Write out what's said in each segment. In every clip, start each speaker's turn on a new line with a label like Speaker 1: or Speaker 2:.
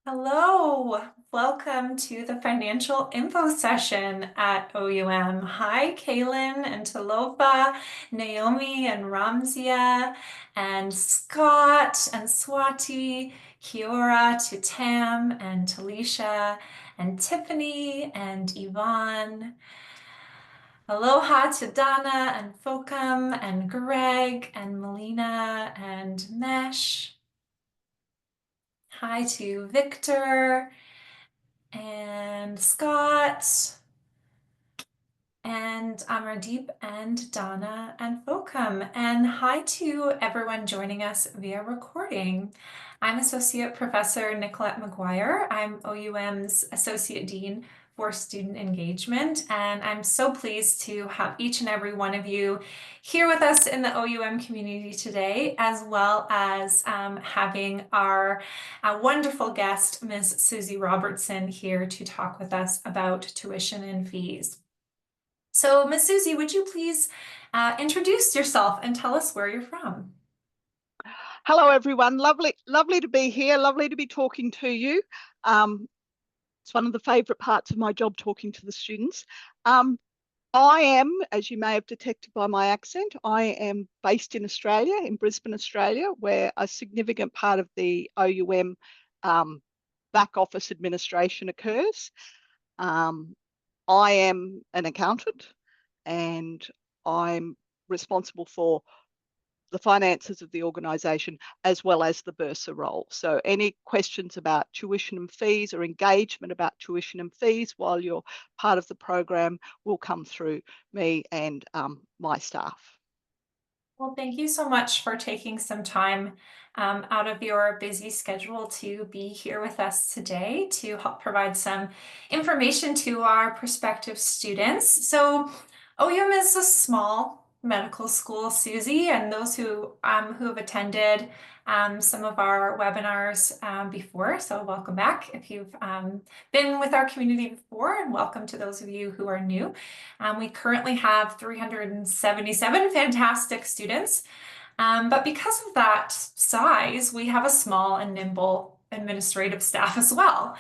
Speaker 1: Hello, welcome to the financial info session at OUM. Hi, Kaylin and Talofa, Naomi and Ramzia, and Scott and Swati, Kiora to Tam and Talisha, and Tiffany and Yvonne. Aloha to Donna and Fokum and Greg and Melina and Mesh. Hi to Victor and Scott, and Amardeep and Donna and Fokum. And hi to everyone joining us via recording. I'm Associate Professor Nicolette McGuire. I'm OUM's Associate Dean for Student Engagement, and I'm so pleased to have each and every one of you here with us in the OUM community today, as well as having our wonderful guest, Ms. Susie Robertson, here to talk with us about tuition and fees. So, Ms. Susie, would you please introduce yourself and tell us where you're from?
Speaker 2: Hello, everyone. Lovely to be here. Lovely to be talking to you. It's one of the favourite parts of my job, talking to the students. I am, as you may have detected by my accent, I am based in Australia, in Brisbane, Australia, where a significant part of the OUM back office administration occurs. I am an accountant and I'm responsible for the finances of the organisation as well as the Bursa role. So any questions about tuition and fees or engagement about tuition and fees while you're part of the program will come through me and my staff.
Speaker 1: Well, thank you so much for taking some time out of your busy schedule to be here with us today to help provide some information to our prospective students. So OUM is a small medical school, Susie, and those who have attended some of our webinars before, so welcome back if you've been with our community before, and welcome to those of you who are new. We currently have 377 fantastic students, but because of that size, we have a small and nimble administrative staff as well.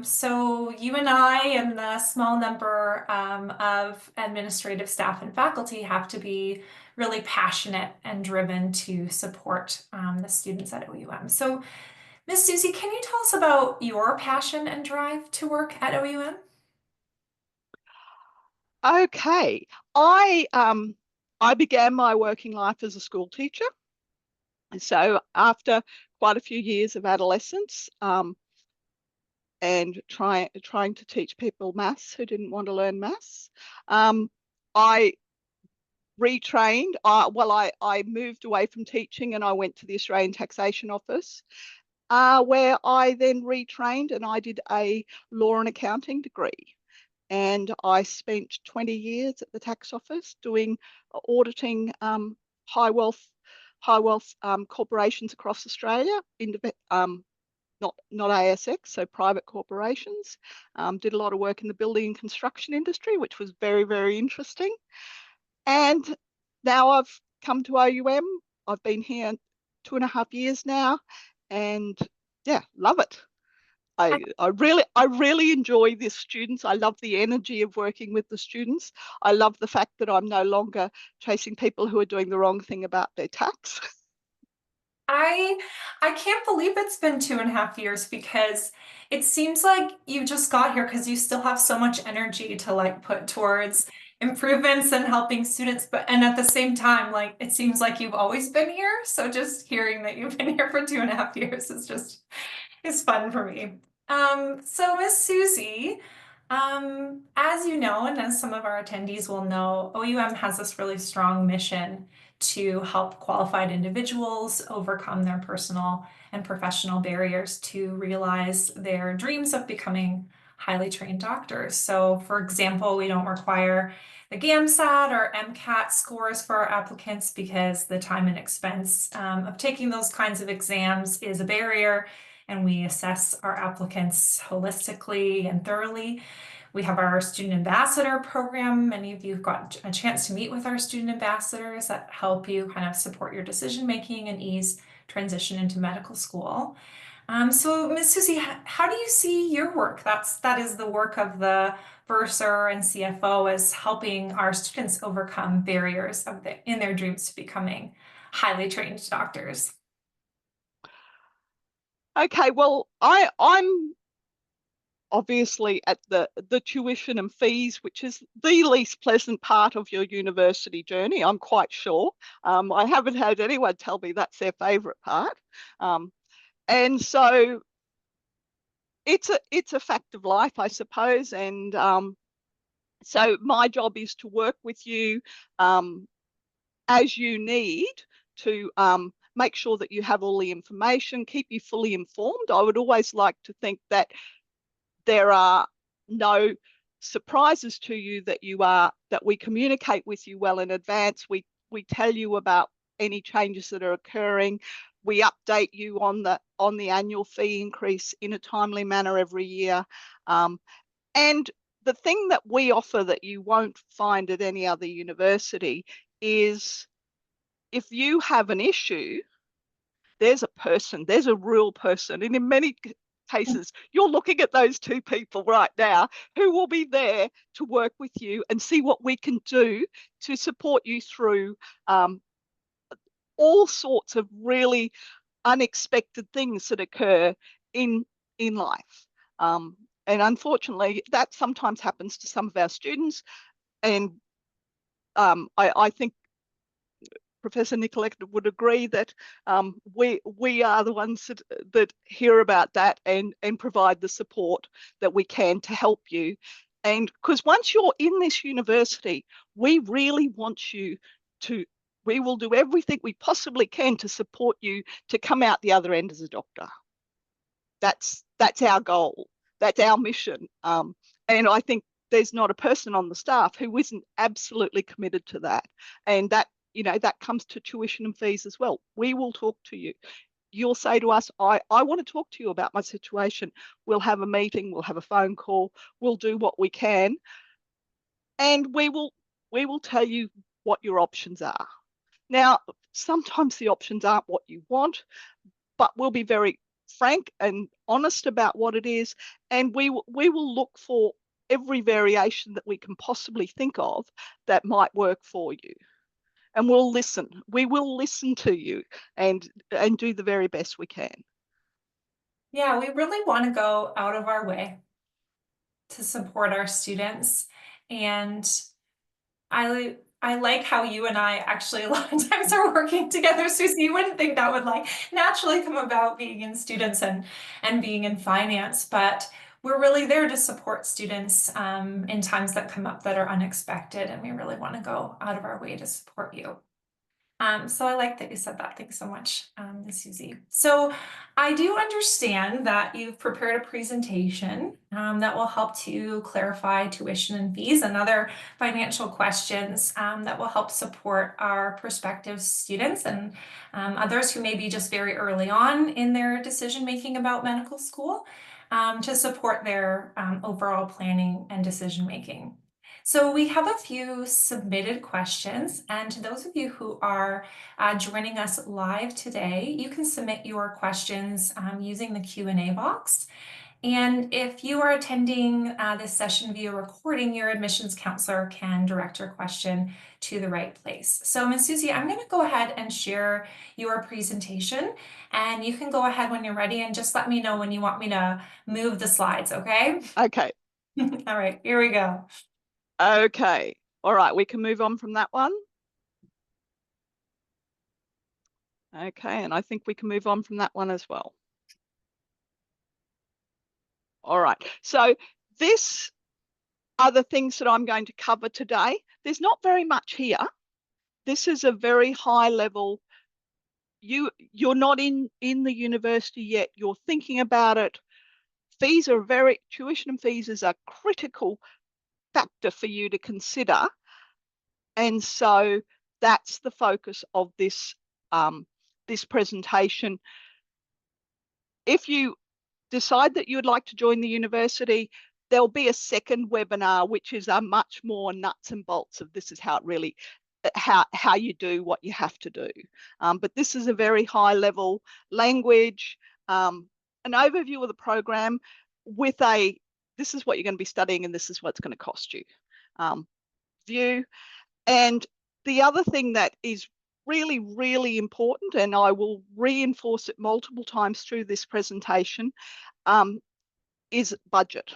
Speaker 1: So you and I and the small number of administrative staff and faculty have to be really passionate and driven to support the students at OUM. So Ms. Susie, can you tell us about your passion and drive to work at OUM?
Speaker 2: Okay, I began my working life as a school teacher. So after quite a few years of adolescence, and trying to teach people maths who didn't want to learn maths. I retrained. I moved away from teaching and I went to the Australian Taxation Office, where I then retrained and I did a law and accounting degree. And I spent 20 years at the tax office doing auditing high wealth corporations across Australia, not ASX, so private corporations. Did a lot of work in the building and construction industry, which was very, very interesting. And now I've come to OUM. I've been here 2.5 years now, and yeah, love it. I really enjoy the students. I love the energy of working with the students. I love the fact that I'm no longer chasing people who are doing the wrong thing about their tax.
Speaker 1: I can't believe it's been 2.5 years because it seems like you just got here because you still have so much energy to like put towards improvements and helping students, but and at the same time, like it seems like you've always been here. So just hearing that you've been here for 2.5 years is fun for me. So Miss Susie, as you know, and as some of our attendees will know, OUM has this really strong mission to help qualified individuals overcome their personal and professional barriers to realize their dreams of becoming highly trained doctors. So, for example, we don't require the GAMSAT or MCAT scores for our applicants because the time and expense of taking those kinds of exams is a barrier, and we assess our applicants holistically and thoroughly. We have our student ambassador program. Many of you have got a chance to meet with our student ambassadors that help you kind of support your decision making and ease transition into medical school. So Ms. Susie, how do you see your work? That is the work of the bursar and CFO, is helping our students overcome barriers in their dreams to becoming highly trained doctors.
Speaker 2: Okay, well, I'm obviously at the tuition and fees, which is the least pleasant part of your university journey, I'm quite sure. I haven't had anyone tell me that's their favourite part. And so it's a fact of life, I suppose. And so my job is to work with you um, as you need to make sure that you have all the information, keep you fully informed. I would always like to think that there are no surprises to you, that we communicate with you well in advance. We tell you about any changes that are occurring. We update you on the annual fee increase in a timely manner every year. And the thing that we offer that you won't find at any other university is, if you have an issue, there's a real person. And in many cases, you're looking at those two people right now who will be there to work with you and see what we can do to support you through all sorts of really unexpected things that occur in life. And unfortunately, that sometimes happens to some of our students. And I think Professor Nicoletta would agree that we are the ones that hear about that and provide the support that we can to help you. And because once you're in this university, we really want you to, we will do everything we possibly can to support you to come out the other end as a doctor. That's our goal. That's our mission. And I think there's not a person on the staff who isn't absolutely committed to that. And that, that comes to tuition and fees as well. We will talk to you. You'll say to us, I want to talk to you about my situation. We'll have a meeting, we'll have a phone call, we'll do what we can. And we will tell you what your options are. Now, sometimes the options aren't what you want, but we'll be very frank and honest about what it is. And we will look for every variation that we can possibly think of that might work for you. And we'll listen. We will listen to you and do the very best we can.
Speaker 1: Yeah, we really want to go out of our way to support our students. And I like how you and I actually a lot of times are working together, Susie. You wouldn't think that would like naturally come about being in students and being in finance, but we're really there to support students in times that come up that are unexpected, and we really want to go out of our way to support you. So I like that you said that. Thanks so much, Ms. Susie. So I do understand that you've prepared a presentation that will help to clarify tuition and fees and other financial questions that will help support our prospective students and others who may be just very early on in their decision making about medical school to support their overall planning and decision making. So we have a few submitted questions, and to those of you who are joining us live today, you can submit your questions using the Q&A box. And if you are attending this session via recording, your admissions counselor can direct your question to the right place. So Ms. Susie, I'm going to go ahead and share your presentation, and you can go ahead when you're ready and just let me know when you want me to move the slides, okay?
Speaker 2: Okay.
Speaker 1: All right, here we go.
Speaker 2: Okay. All right. We can move on from that one. Okay. And I think we can move on from that one as well. All right. So this are the things that I'm going to cover today. There's not very much here. This is a very high level. You're not in the university yet. You're thinking about it. Tuition and fees is a critical factor for you to consider. And so that's the focus of this presentation. If you decide that you would like to join the university, there'll be a second webinar, which is a much more nuts and bolts of this is how it really, how you do what you have to do. But this is a very high level language an overview of the program with a, this is what you're going to be studying and this is what's going to cost you view. And the other thing that is really, really important, and I will reinforce it multiple times through this presentation, is budget.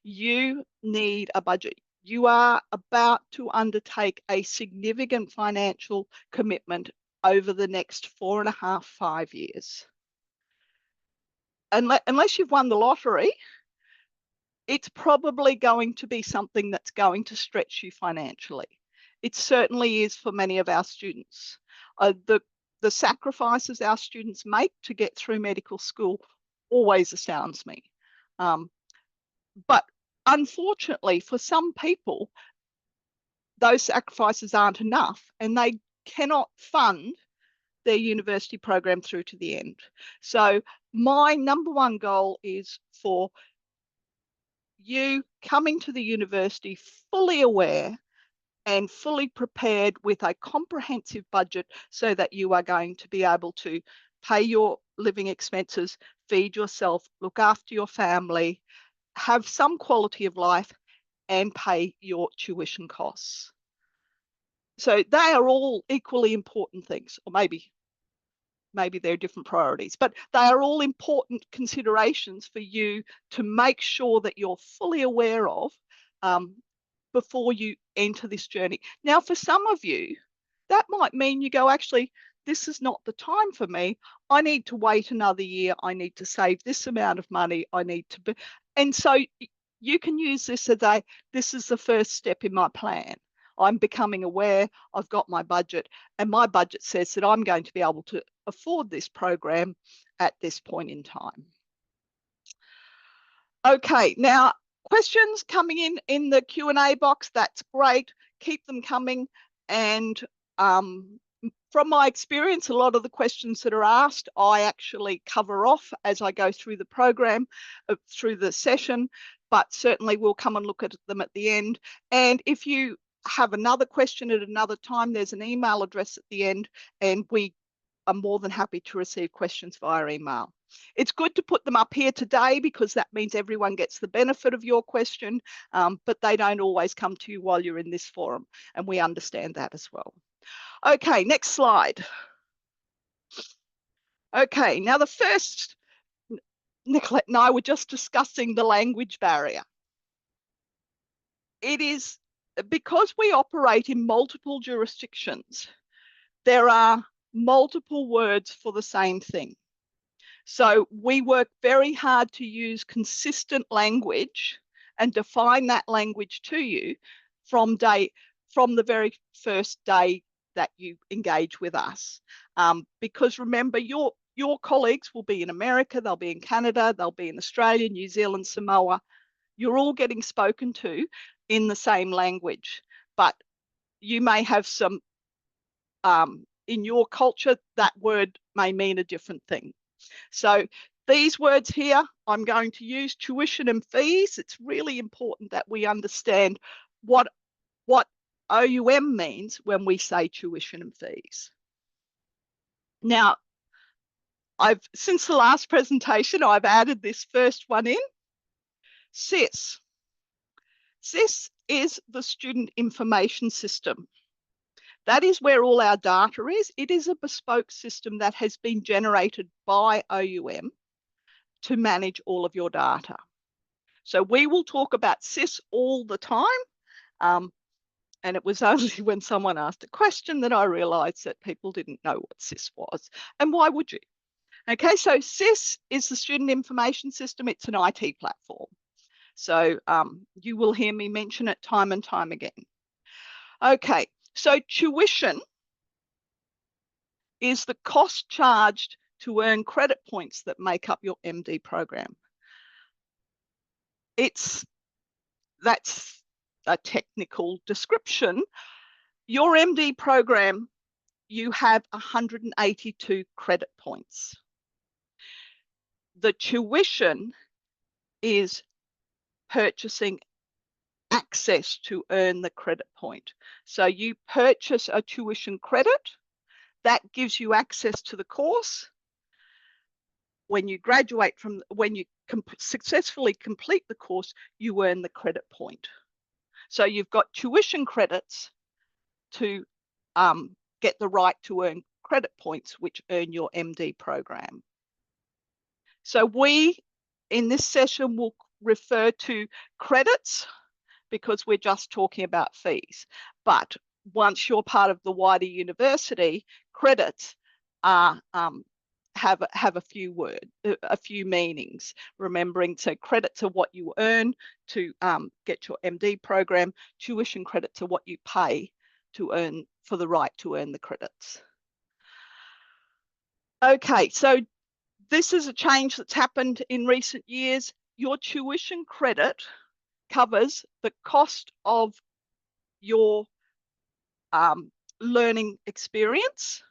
Speaker 2: You need a budget. You are about to undertake a significant financial commitment over the next 4.5, 5 years. Unless you've won the lottery, it's probably going to be something that's going to stretch you financially. It certainly is for many of our students. The sacrifices our students make to get through medical school always astounds me. But unfortunately, for some people, those sacrifices aren't enough and they cannot fund their university program through to the end. So my number one goal is for you coming to the university fully aware and fully prepared with a comprehensive budget so that you are going to be able to pay your living expenses, feed yourself, look after your family, have some quality of life, and pay your tuition costs. So they are all equally important things, or maybe they're different priorities, but they are all important considerations for you to make sure that you're fully aware of before you enter this journey. Now, for some of you, that might mean you go, actually, this is not the time for me. I need to wait another year. I need to save this amount of money. I need to be, and so you can use this as a, this is the first step in my plan. I'm becoming aware, I've got my budget, and my budget says that I'm going to be able to afford this program at this point in time. Okay, now questions coming in the Q&A box, that's great. Keep them coming. And from my experience, a lot of the questions that are asked, I actually cover off as I go through the program, through the session, but certainly we'll come and look at them at the end. And if you have another question at another time, there's an email address at the end, and we are more than happy to receive questions via email. It's good to put them up here today because that means everyone gets the benefit of your question, but they don't always come to you while you're in this forum, and we understand that as well. Okay, next slide. Okay, now the first, Nicolette and I were just discussing the language barrier. It is because we operate in multiple jurisdictions, there are multiple words for the same thing. So we work very hard to use consistent language and define that language to you from the very first day that you engage with us. Because remember, your colleagues will be in America, they'll be in Canada, they'll be in Australia, New Zealand, Samoa. You're all getting spoken to in the same language, but you may have some, in your culture, that word may mean a different thing. So these words here, I'm going to use tuition and fees. It's really important that we understand what OUM means when we say tuition and fees. Now, since the last presentation, I've added this first one in, SIS. SIS is the Student Information System. That is where all our data is. It is a bespoke system that has been generated by OUM to manage all of your data. So we will talk about SIS all the time. And it was only when someone asked a question that I realized that people didn't know what SIS was. And why would you? Okay, so SIS is the Student Information System. It's an IT platform. So you will hear me mention it time and time again. Okay, so tuition is the cost charged to earn credit points that make up your MD program. That's a technical description. Your MD program, you have 182 credit points. The tuition is purchasing access to earn the credit point. So you purchase a tuition credit that gives you access to the course. when you graduate from, when you successfully complete the course, you earn the credit point. So you've got tuition credits to get the right to earn credit points, which earn your MD program. So we, in this session, will refer to credits because we're just talking about fees. But once you're part of the wider university, credits are have a few meanings. Remembering, so credits are what you earn to get your MD program. Tuition credits are what you pay to earn, for the right to earn the credits. Okay, so this is a change that's happened in recent years. Your tuition credit covers the cost of your learning experience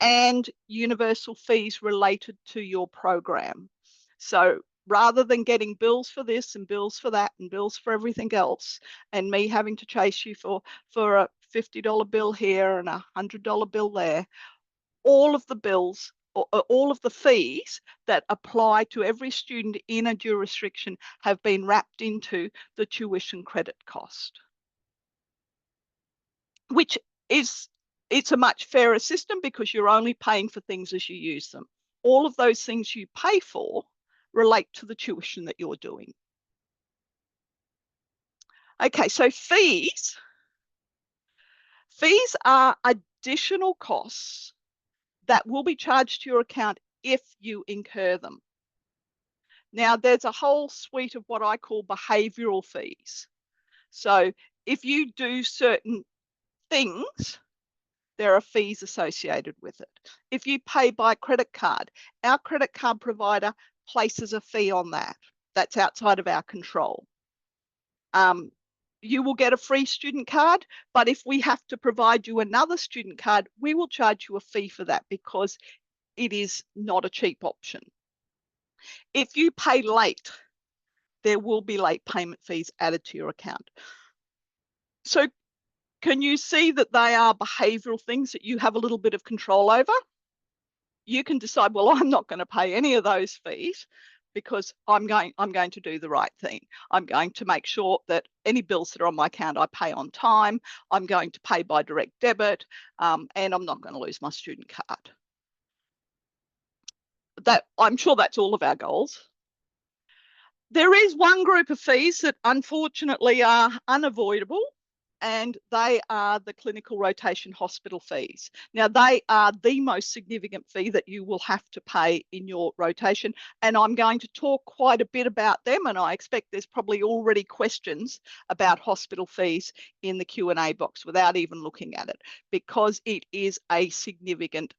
Speaker 2: and universal fees related to your program. So rather than getting bills for this and bills for that and bills for everything else, and me having to chase you for a $50 bill here and a $100 bill there, all of the bills, or all of the fees that apply to every student in a jurisdiction have been wrapped into the tuition credit cost, which is, it's a much fairer system because you're only paying for things as you use them. All of those things you pay for relate to the tuition that you're doing. Okay, so fees are additional costs that will be charged to your account if you incur them. Now, there's a whole suite of what I call behavioural fees. So if you do certain things, there are fees associated with it. If you pay by credit card, our credit card provider places a fee on that. That's outside of our control. You will get a free student card, but if we have to provide you another student card, we will charge you a fee for that because it is not a cheap option. If you pay late, there will be late payment fees added to your account. So can you see that they are behavioural things that you have a little bit of control over? You can decide, well, I'm not going to pay any of those fees because I'm going to do the right thing. I'm going to make sure that any bills that are on my account I pay on time. I'm going to pay by direct debit, and I'm not going to lose my student card. That, I'm sure that's all of our goals. There is one group of fees that unfortunately are unavoidable, and they are the clinical rotation hospital fees. Now, they are the most significant fee that you will have to pay in your rotation, and I'm going to talk quite a bit about them, and I expect there's probably already questions about hospital fees in the Q&A box without even looking at it, because it is a significant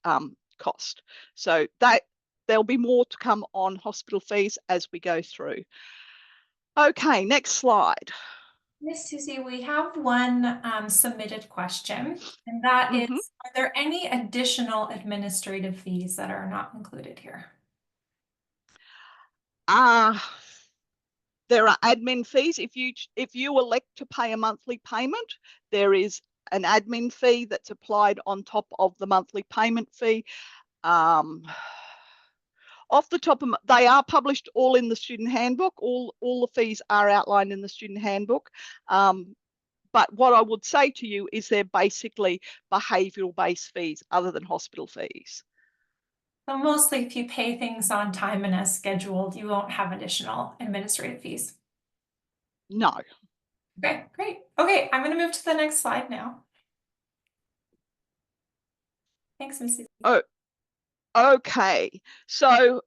Speaker 2: cost. So there'll be more to come on hospital fees as we go through. Okay, next slide.
Speaker 1: Miss Susie, we have one submitted question, and that is, are there any additional administrative fees that are not included here?
Speaker 2: There are admin fees. If you elect to pay a monthly payment, there is an admin fee that's applied on top of the monthly payment fee. Off the top of they are published all in the student handbook. All the fees are outlined in the student handbook. But what I would say to you is they're basically behavioural based fees other than hospital fees.
Speaker 1: So mostly if you pay things on time and as scheduled, you won't have additional administrative fees.
Speaker 2: No.
Speaker 1: Okay, great. Okay, I'm going to move to the next slide now. Thanks, Missy.
Speaker 2: Oh, okay. So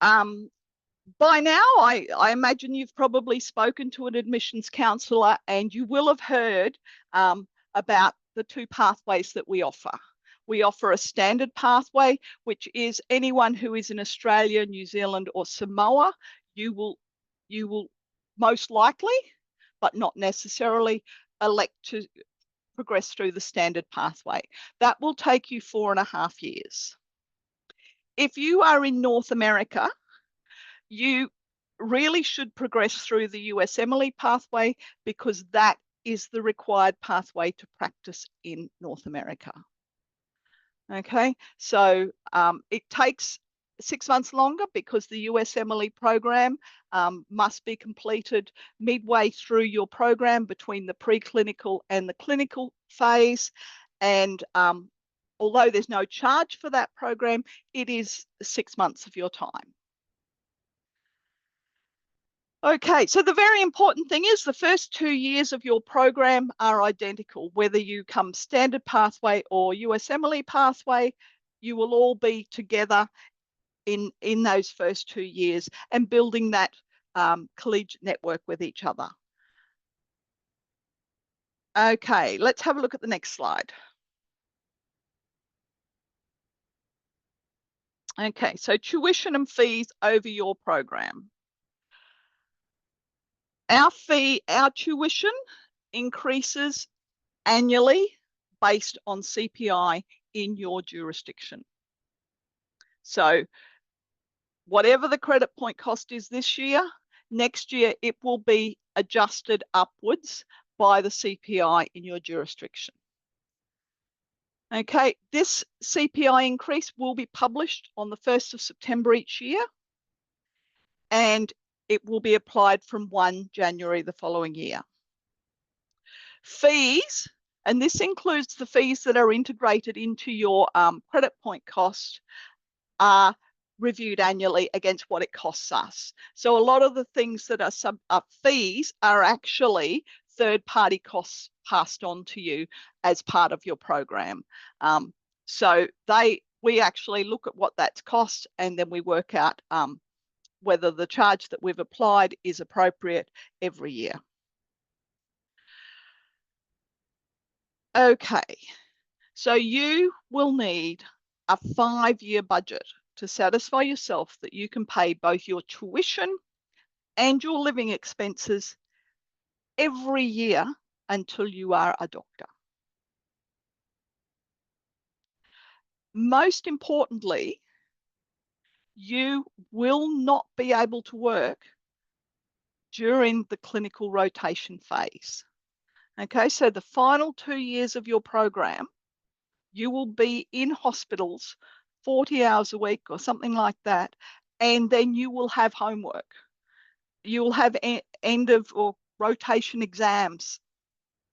Speaker 2: by now, I imagine you've probably spoken to an admissions counsellor and you will have heard about the two pathways that we offer. We offer a standard pathway, which is anyone who is in Australia, New Zealand, or Samoa. You will most likely, but not necessarily, elect to progress through the standard pathway. That will take you 4.5 years. If you are in North America, you really should progress through the USMLE pathway because that is the required pathway to practice in North America. Okay, so it takes 6 months longer because the USMLE program must be completed midway through your program between the preclinical and the clinical phase. And although there's no charge for that program, it is 6 months of your time. Okay, so the very important thing is the first 2 years of your program are identical, whether you come standard pathway or USMLE pathway, you will all be together in those first 2 years and building that collegiate network with each other. Okay, let's have a look at the next slide. Okay, so tuition and fees over your program. Our tuition increases annually based on CPI in your jurisdiction. So whatever the credit point cost is this year, next year it will be adjusted upwards by the CPI in your jurisdiction. Okay, this CPI increase will be published on the 1st of September each year, and it will be applied from 1 January the following year. Fees, and this includes the fees that are integrated into your credit point cost, are reviewed annually against what it costs us. So a lot of the things that are fees are actually third-party costs passed on to you as part of your program. So we actually look at what that's cost, and then we work out whether the charge that we've applied is appropriate every year. Okay, so you will need a 5-year budget to satisfy yourself that you can pay both your tuition and your living expenses every year until you are a doctor. Most importantly, you will not be able to work during the clinical rotation phase. Okay, so the final 2 years of your program, you will be in hospitals 40 hours a week or something like that, and then you will have homework. You will have end of or rotation exams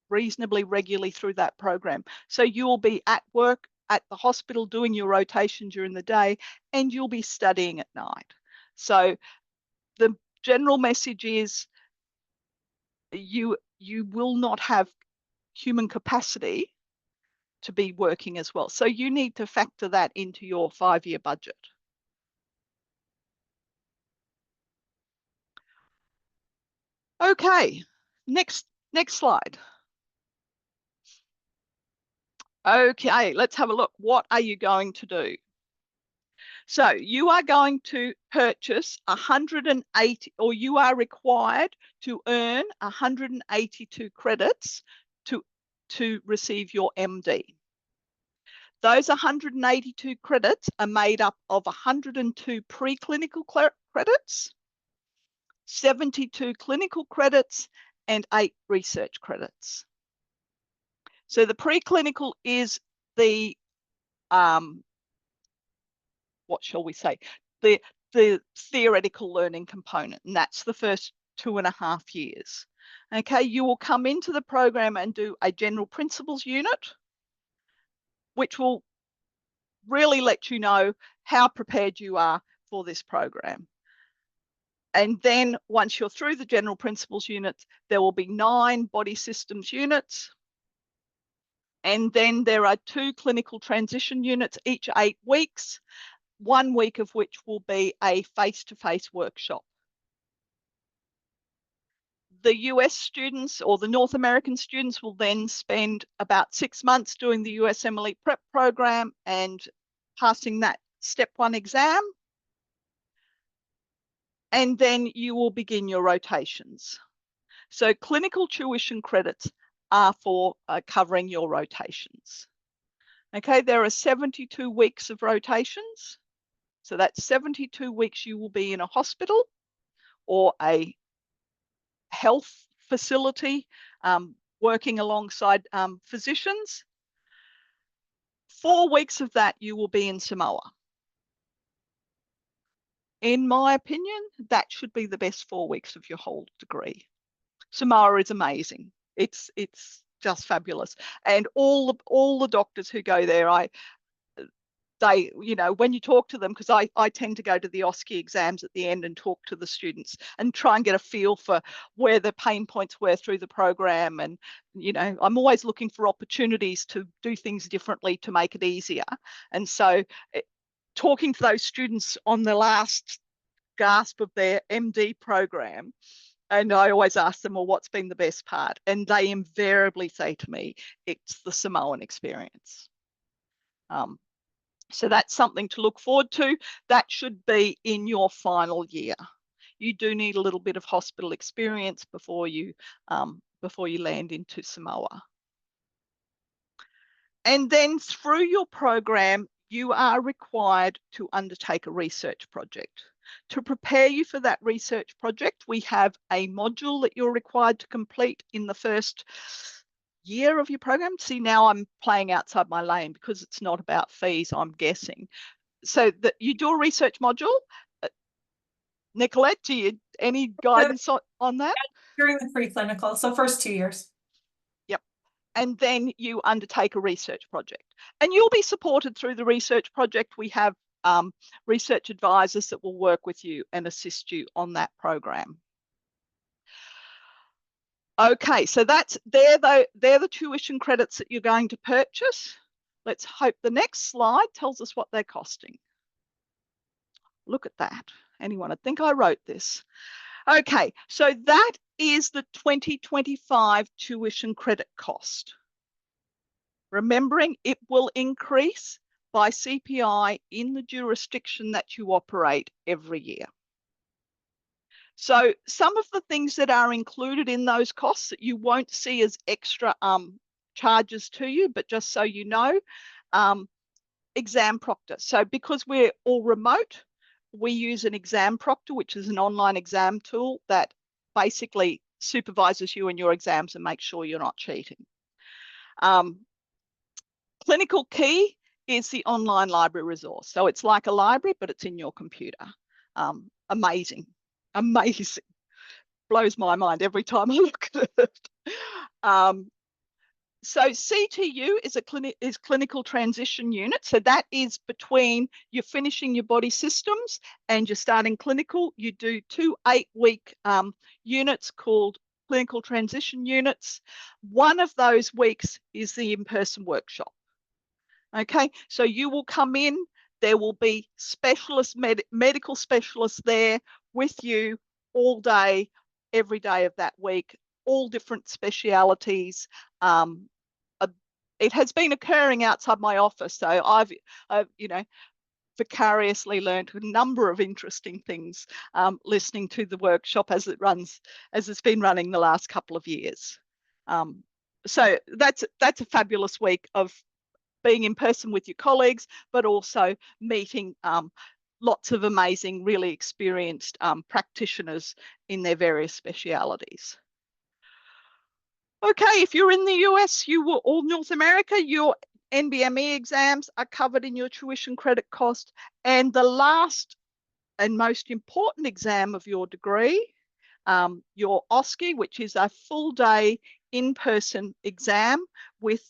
Speaker 2: reasonably regularly through that program. So you'll be at work at the hospital doing your rotation during the day, and you'll be studying at night. So the general message is you will not have human capacity to be working as well. So you need to factor that into your 5-year budget. Okay, next slide. Okay, let's have a look. What are you going to do? So you are going to purchase 180, or you are required to earn 182 credits to receive your MD. Those 182 credits are made up of 102 preclinical credits, 72 clinical credits, and 8 research credits. So the preclinical is the, what shall we say, the theoretical learning component, and that's the first 2.5 years. Okay, you will come into the program and do a general principles unit, which will really let you know how prepared you are for this program. And then once you're through the general principles units, there will be 9 body systems units. And then there are 2 clinical transition units each 8 weeks, 1 week of which will be a face-to-face workshop. The US students or the North American students will then spend about 6 months doing the USMLE prep program and passing that step 1 exam. And then you will begin your rotations. So clinical tuition credits are for covering your rotations. Okay, there are 72 weeks of rotations. So that's 72 weeks you will be in a hospital or a health facility working alongside physicians. 4 weeks of that you will be in Samoa. in my opinion, that should be the best 4 weeks of your whole degree. Samoa is amazing. It's just fabulous. And all the doctors who go there, they, you know, when you talk to them, because I tend to go to the OSCE exams at the end and talk to the students and try and get a feel for where the pain points were through the program. And, you know, I'm always looking for opportunities to do things differently to make it easier. And so talking to those students on the last gasp of their MD program, and I always ask them, well, what's been the best part? And they invariably say to me, it's the Samoan experience. So that's something to look forward to. That should be in your final year. You do need a little bit of hospital experience before you land into Samoa. And then through your program, you are required to undertake a research project. To prepare you for that research project, we have a module that you're required to complete in the first year of your program. See, now I'm playing outside my lane because it's not about fees, I'm guessing. So that you do a research module. Nicolette, do you any guidance on that?
Speaker 1: During the preclinical, so first 2 years.
Speaker 2: Yep. And then you undertake a research project. And you'll be supported through the research project. We have research advisors that will work with you and assist you on that program. Okay, so they're the tuition credits that you're going to purchase. Let's hope the next slide tells us what they're costing. Look at that. Anyone would think I wrote this. Okay, so that is the 2025 tuition credit cost. Remembering it will increase by CPI in the jurisdiction that you operate every year. So some of the things that are included in those costs that you won't see as extra charges to you, but just so you know, exam proctor. So because we're all remote, we use an exam proctor, which is an online exam tool that basically supervises you in your exams and makes sure you're not cheating. Clinical Key is the online library resource. So it's like a library, but it's in your computer. Amazing. Blows my mind every time I look at it. So CTU is clinical transition unit. So that is between you're finishing your body systems and you're starting clinical. You do 2 8-week units called clinical transition units. One of those weeks is the in-person workshop. Okay, so you will come in, there will be medical specialists there with you all day, every day of that week, all different specialities. It has been occurring outside my office, so I've you know, vicariously learned a number of interesting things listening to the workshop as it's been running the last couple of years. So that's a fabulous week of being in person with your colleagues, but also meeting lots of amazing, really experienced practitioners in their various specialities. Okay, if you're in the US, or North America, your NBME exams are covered in your tuition credit cost. And the last and most important exam of your degree, your OSCE, which is a full day in-person exam with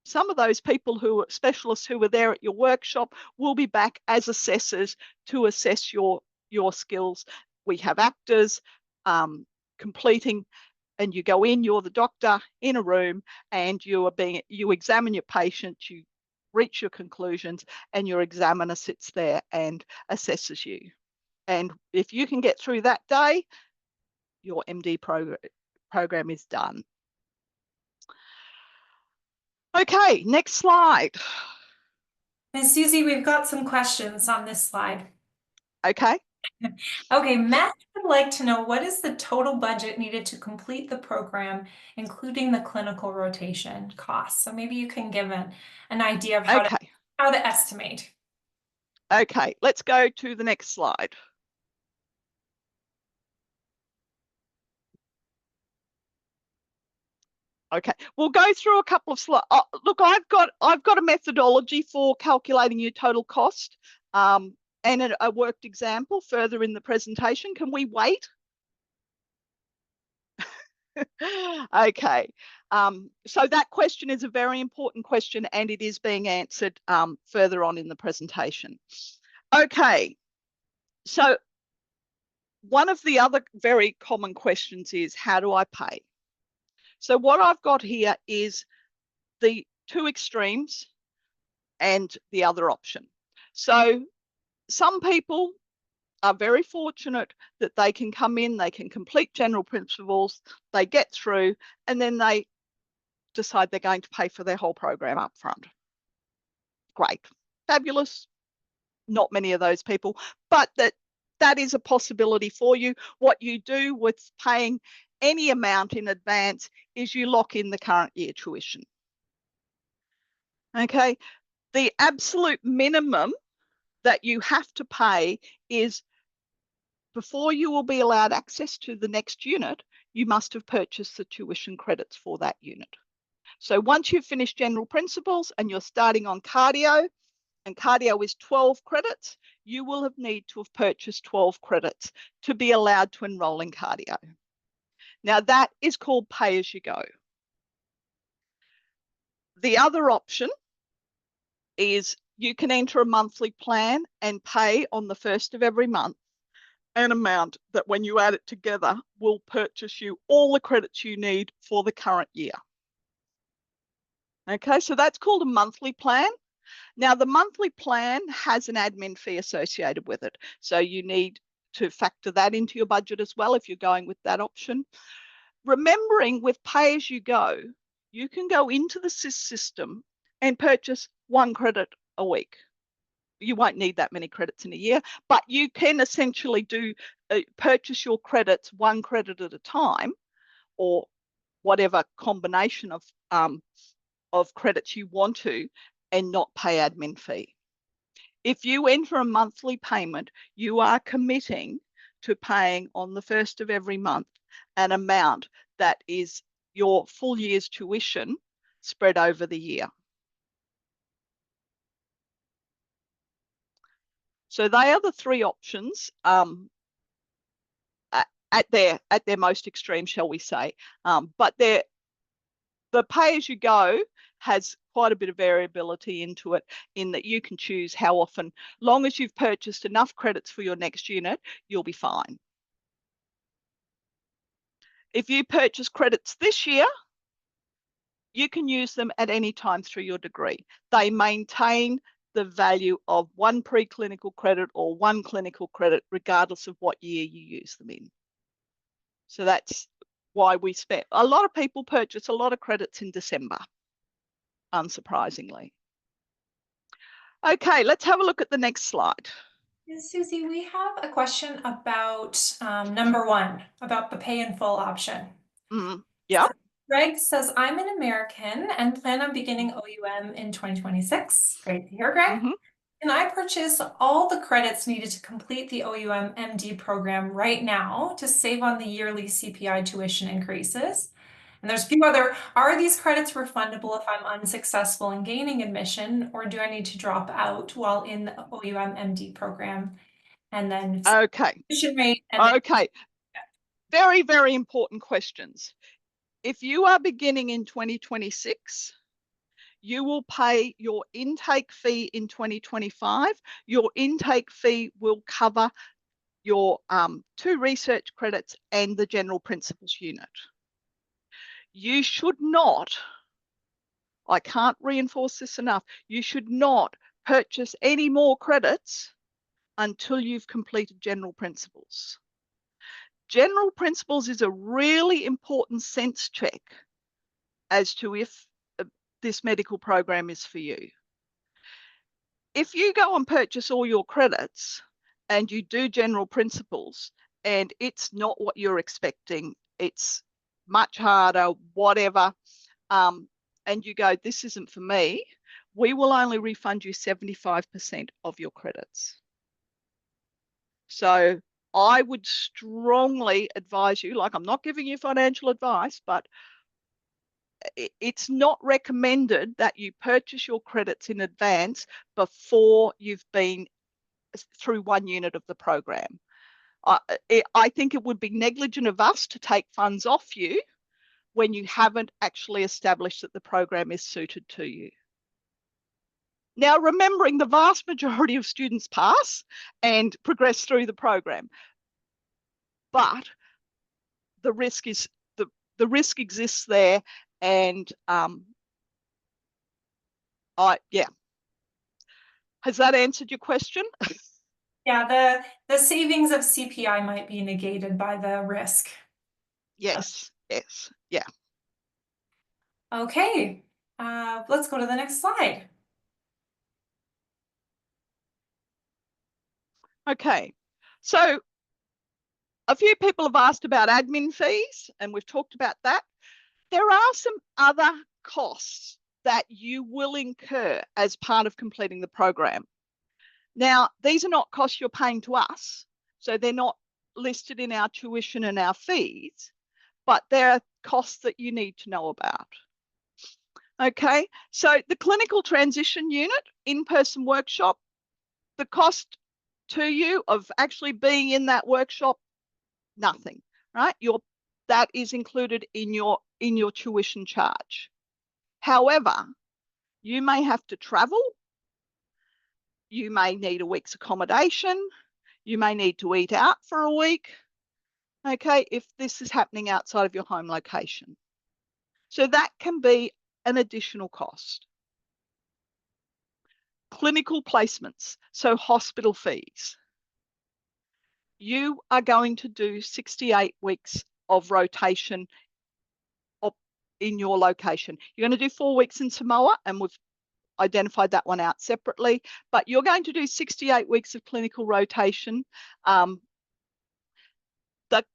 Speaker 2: some of those people who are specialists who were there at your workshop will be back as assessors to assess your skills. We have actors completing, and you go in, you're the doctor in a room, and you examine your patient, you reach your conclusions, and your examiner sits there and assesses you. And if you can get through that day, your MD program is done. Okay, next slide.
Speaker 1: Miss Susie, we've got some questions on this slide.
Speaker 2: Okay.
Speaker 1: Okay, Matt would like to know, what is the total budget needed to complete the program, including the clinical rotation costs? So maybe you can give an idea of how to estimate.
Speaker 2: Okay, let's go to the next slide. Okay, we'll go through a couple of slides. Look, I've got a methodology for calculating your total cost. and a worked example further in the presentation. Can we wait? Okay. So that question is a very important question, and it is being answered further on in the presentation. Okay. So one of the other very common questions is, how do I pay? So what I've got here is the two extremes and the other option. So some people are very fortunate that they can come in, they can complete general principles, they get through, and then they decide they're going to pay for their whole program up front. Great, fabulous. Not many of those people, but that is a possibility for you. What you do with paying any amount in advance is you lock in the current year tuition. Okay, the absolute minimum that you have to pay is, before you will be allowed access to the next unit, you must have purchased the tuition credits for that unit. So once you've finished general principles and you're starting on cardio, and cardio is 12 credits, you will have need to have purchased 12 credits to be allowed to enroll in cardio. Now that is called pay as you go. The other option is you can enter a monthly plan and pay on the 1st of every month an amount that, when you add it together, will purchase you all the credits you need for the current year. Okay, so that's called a monthly plan. Now, the monthly plan has an admin fee associated with it, so you need to factor that into your budget as well if you're going with that option. Remembering, with pay as you go, you can go into the SIS system and purchase 1 credit a week. You won't need that many credits in a year, but you can essentially purchase your credits 1 credit at a time, or whatever combination of credits you want to, and not pay admin fee. If you enter a monthly payment, you are committing to paying on the 1st of every month an amount that is your full year's tuition spread over the year. So they are the 3 options at their most extreme, shall we say. But the pay as you go has quite a bit of variability into it, in that you can choose how often. Long as you've purchased enough credits for your next unit, you'll be fine. If you purchase credits this year, you can use them at any time through your degree. They maintain the value of 1 preclinical credit or 1 clinical credit, regardless of what year you use them in. So that's why we spent, a lot of people purchase a lot of credits in December, unsurprisingly. Okay, let's have a look at the next slide.
Speaker 1: Susie, we have a question about number 1, about the pay in full option.
Speaker 2: Yeah.
Speaker 1: Greg says, I'm an American and plan on beginning OUM in 2026. Great to hear, Greg. Can I purchase all the credits needed to complete the OUM MD program right now to save on the yearly CPI tuition increases? And there's a few other, are these credits refundable if I'm unsuccessful in gaining admission, or do I need to drop out while in the OUM MD program? And then tuition rate. And
Speaker 2: okay. Very, very important questions. If you are beginning in 2026, you will pay your intake fee in 2025. Your intake fee will cover your 2 research credits and the general principles unit. You should not, I can't reinforce this enough, you should not purchase any more credits until you've completed general principles. General principles is a really important sense check as to if this medical program is for you. If you go and purchase all your credits and you do general principles and it's not what you're expecting, it's much harder, whatever, and you go, this isn't for me, we will only refund you 75% of your credits. So I would strongly advise you, like, I'm not giving you financial advice, but it's not recommended that you purchase your credits in advance before you've been through one unit of the program. I think it would be negligent of us to take funds off you when you haven't actually established that the program is suited to you. Now, remembering the vast majority of students pass and progress through the program, but the risk is the risk exists there, and yeah. Has that answered your question?
Speaker 1: Yeah, the savings of CPI might be negated by the risk.
Speaker 2: Yes, yes, yeah.
Speaker 1: Okay, let's go to the next slide.
Speaker 2: Okay, so a few people have asked about admin fees, and we've talked about that. There are some other costs that you will incur as part of completing the program. Now, these are not costs you're paying to us, so they're not listed in our tuition and our fees, but they're costs that you need to know about. Okay, so the clinical transition unit, in-person workshop, the cost to you of actually being in that workshop, nothing, right? That is included in your tuition charge. However, you may have to travel, you may need a week's accommodation, you may need to eat out for a week, okay, if this is happening outside of your home location. So that can be an additional cost. Clinical placements, so hospital fees. You are going to do 68 weeks of rotation in your location. You're going to do 4 weeks in Samoa, and we've identified that one out separately, but you're going to do 68 weeks of clinical rotation. The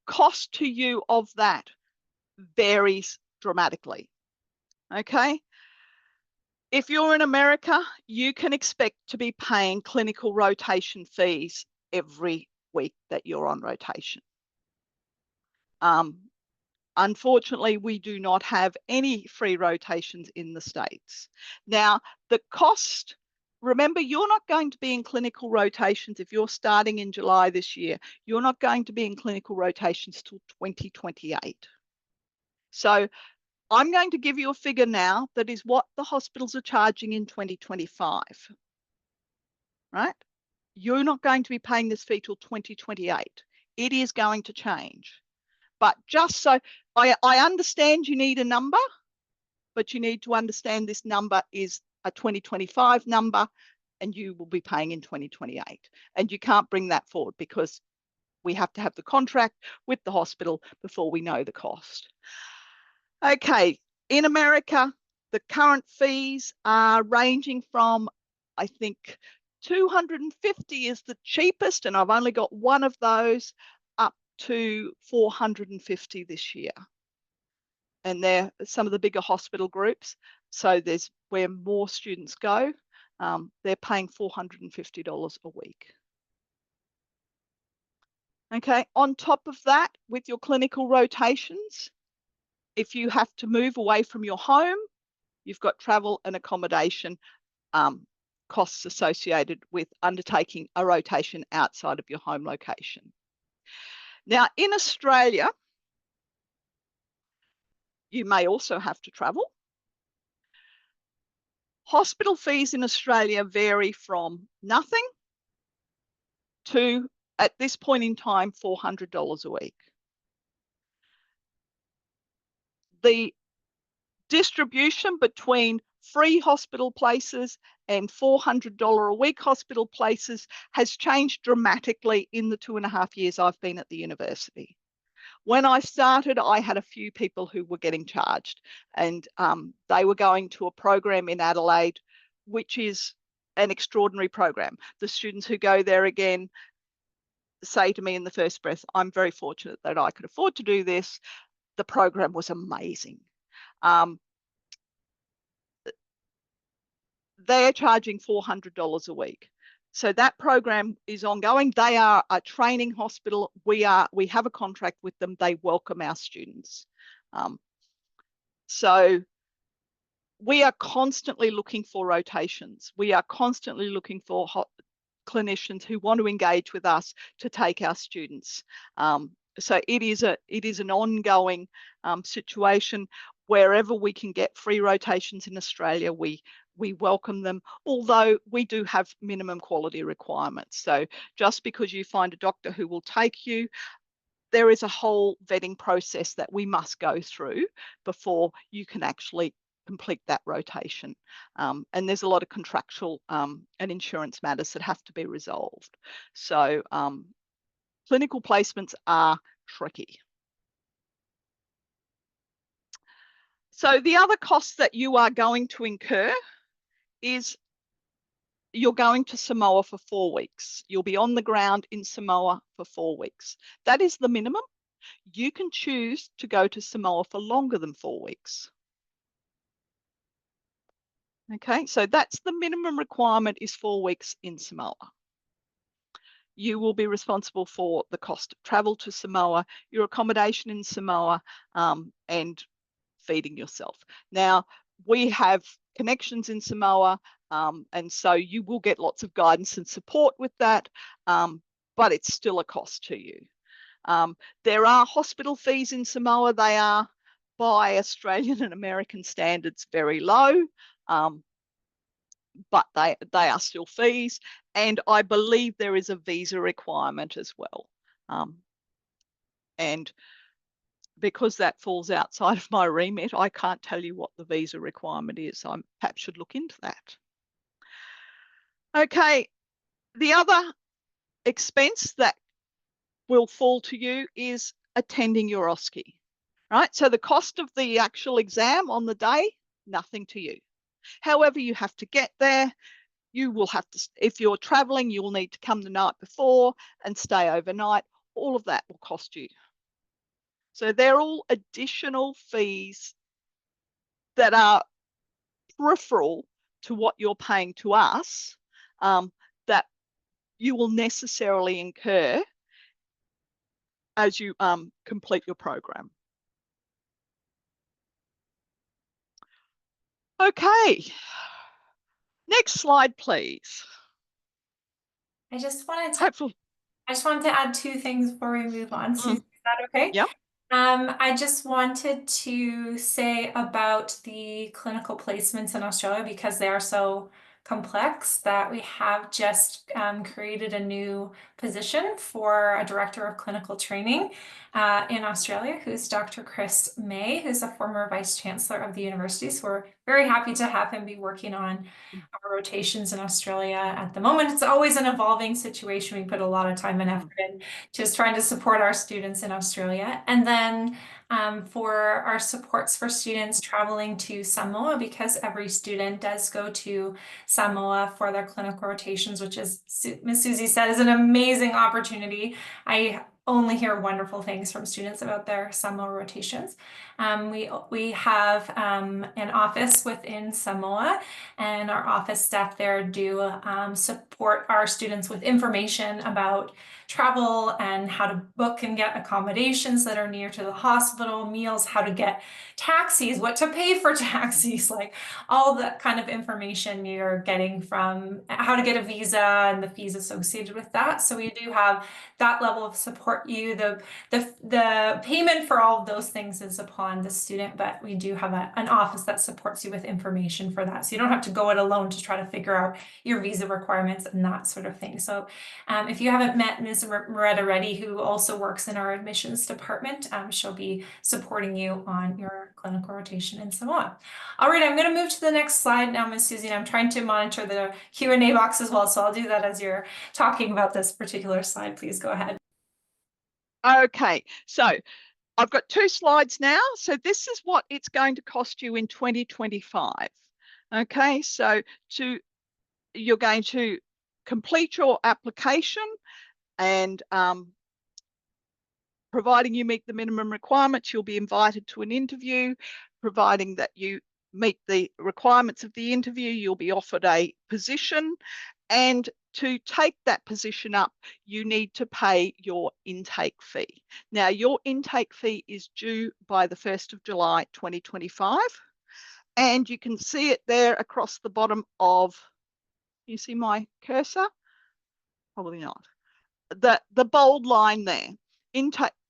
Speaker 2: cost to you of that varies dramatically, okay? If you're in America, you can expect to be paying clinical rotation fees every week that you're on rotation. Unfortunately, we do not have any free rotations in the States. Now, the cost, remember, you're not going to be in clinical rotations if you're starting in July this year. You're not going to be in clinical rotations till 2028. So I'm going to give you a figure now that is what the hospitals are charging in 2025, right? You're not going to be paying this fee till 2028. It is going to change. But just so I understand you need a number, but you need to understand this number is a 2025 number and you will be paying in 2028. And you can't bring that forward because we have to have the contract with the hospital before we know the cost. Okay, in America, the current fees are ranging from, I think, 250 is the cheapest, and I've only got one of those, up to 450 this year. And they're some of the bigger hospital groups. So there's where more students go. They're paying $450 a week. Okay, on top of that, with your clinical rotations, if you have to move away from your home, you've got travel and accommodation costs associated with undertaking a rotation outside of your home location. Now, in Australia, you may also have to travel. Hospital fees in Australia vary from nothing to, at this point in time, $400 a week. The distribution between free hospital places and $400 a week hospital places has changed dramatically in the 2.5 years I've been at the university. When I started, I had a few people who were getting charged, and they were going to a program in Adelaide, which is an extraordinary program. The students who go there again say to me in the first breath, I'm very fortunate that I could afford to do this. The program was amazing. They're charging $400 a week. So that program is ongoing. They are a training hospital. We have a contract with them. They welcome our students. So we are constantly looking for rotations. We are constantly looking for clinicians who want to engage with us to take our students. So it is an ongoing situation. Wherever we can get free rotations in Australia, we welcome them, although we do have minimum quality requirements. So just because you find a doctor who will take you, there is a whole vetting process that we must go through before you can actually complete that rotation. And there's a lot of contractual and insurance matters that have to be resolved. So clinical placements are tricky. So the other costs that you are going to incur is you're going to Samoa for 4 weeks. You'll be on the ground in Samoa for 4 weeks. That is the minimum. You can choose to go to Samoa for longer than 4 weeks. Okay, so that's the minimum requirement, is 4 weeks in Samoa. You will be responsible for the cost of travel to Samoa, your accommodation in Samoa, and feeding yourself. Now, we have connections in Samoa, and so you will get lots of guidance and support with that, but it's still a cost to you. There are hospital fees in Samoa. They are, by Australian and American standards, very low, but they are still fees. And I believe there is a visa requirement as well. And because that falls outside of my remit, I can't tell you what the visa requirement is. I perhaps should look into that. Okay, the other expense that will fall to you is attending your OSCE, right? So the cost of the actual exam on the day, nothing to you. However, you have to get there. You will have to, if you're traveling, you will need to come the night before and stay overnight. All of that will cost you. So they're all additional fees that are peripheral to what you're paying to us, that you will necessarily incur as you complete your program. Okay, next slide, please.
Speaker 1: I just wanted to
Speaker 2: Hopefully.
Speaker 1: add two things before we move on. Susie, is that okay?
Speaker 2: Yeah.
Speaker 1: I just wanted to say about the clinical placements in Australia, because they are so complex, that we have just created a new position for a director of clinical training in Australia, who's Dr. Chris May, who's a former vice chancellor of the university. So we're very happy to have him be working on our rotations in Australia at the moment. It's always an evolving situation. We put a lot of time and effort in just trying to support our students in Australia. And then for our supports for students traveling to Samoa, because every student does go to Samoa for their clinical rotations, which, is Ms. Susie said, is an amazing opportunity. I only hear wonderful things from students about their Samoa rotations. We have an office within Samoa, and our office staff there do support our students with information about travel and how to book and get accommodations that are near to the hospital, meals, how to get taxis, what to pay for taxis, like all the kind of information you're getting from how to get a visa and the fees associated with that. So we do have that level of support. The payment for all of those things is upon the student, but we do have an office that supports you with information for that. So you don't have to go it alone to try to figure out your visa requirements and that sort of thing. So if you haven't met Ms. Moretta Reddy, who also works in our admissions department, she'll be supporting you on your clinical rotation and so on. All right, I'm going to move to the next slide now, Ms. Susie, and I'm trying to monitor the Q&A box as well, so I'll do that as you're talking about this particular slide. Please go ahead.
Speaker 2: Okay, so I've got 2 slides now. So this is what it's going to cost you in 2025. Okay, so you're going to complete your application, and providing you meet the minimum requirements, you'll be invited to an interview. Providing that you meet the requirements of the interview, you'll be offered a position, and to take that position up, you need to pay your intake fee. Now, your intake fee is due by the 1st of July 2025, and you can see it there across the bottom of, you see my cursor? probably not. The bold line there,